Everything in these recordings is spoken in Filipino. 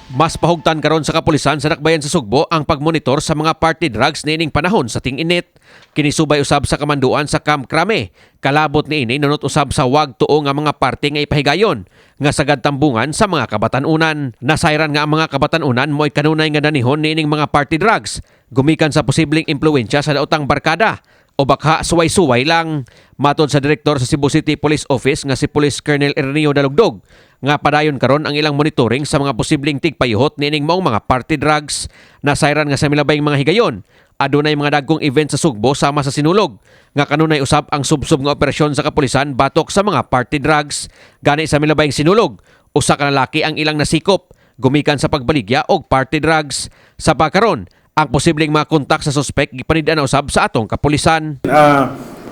Mas pahugtan karon sa kapulisan sa Dakbayan sa Sugbo ang pagmonitor sa mga party drugs niining panahon sa ting-init. Kinisubay usab sa kamanduan sa Camp Crame. Kalabot niini nunot usab sa wag tuo nga mga party nga ipahigayon nga sagad tambungan sa mga kabatan-unan. Nasayran nga ang mga kabatan-unan mo'y kanunay nga nanihon niining mga party drugs. Gumikan sa posibleng impluwensya sa daotang barkada o baka suway-suway lang. Matod sa direktor sa Cebu City Police Office nga si Police Colonel Ernio Dalugdog nga padayon karon ang ilang monitoring sa mga posibleng tigpayuhot niining maong mga party drugs. Nasayran nga sa milabayng mga higayon, adunay mga dagkong event sa Sugbo sama sa Sinulog nga kanunay usab ang subsub nga operasyon sa kapulisan batok sa mga party drugs. Gani sa milabayng Sinulog, usa ka lalaki ang ilang nasikop gumikan sa pagbaligya og party drugs. Sa pagkaron, ang posibleng mga kontak sa suspect gipanid-an usab sa atong kapulisan.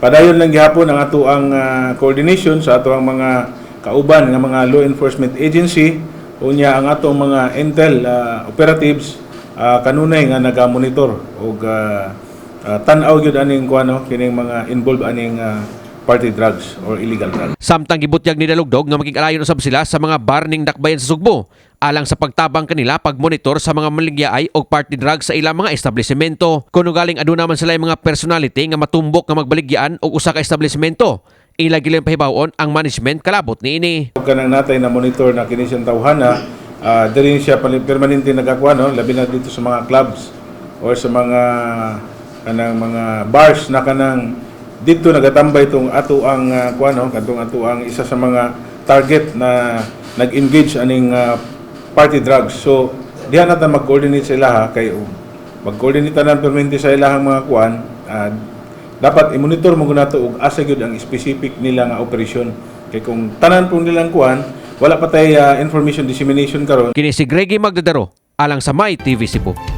Padayon lang gihapon ang ato ang coordination sa ato ang mga kauban nga mga law enforcement agency unya ang ato mga intel operatives kanunay nga naga-monitor og tan-aw gyud aning kuano kining mga involved aning party drugs or illegal drugs. Samtang gibutyag ni Dalugdog nga makikalayon usab sila sa mga bar ning Dakbayan sa Sugbo alang sa pagtabang kanila pagmonitor sa mga maligyaay og party drugs sa ilang mga establishmento. Kuno galing aduna man sila mga personality nga matumbok nga magbaligyan og usa ka establishmento. Ila gilang pahibawon ang management kalabot niini. Kanang natay na monitor na kini siyang tawhana, diri siya permanente nagakuha no, labi na dito sa mga clubs or sa mga kanang mga bars na kanang dito nagatambay itong ato ang kuano kadtong ato ang isa sa mga target na nag-engage aning party drugs. So diha natin mag-coordinate sa ilaha kay mag-coordinate tanan permanente sa ilahang mga kuan. Dapat i-monitor mo nato og asa gyud ang specific nila nga operasyon kay kung tanan po nilang kuan wala pa tay information dissemination karon. Kini si Greggy Magdadaro alang sa My TV Cebu.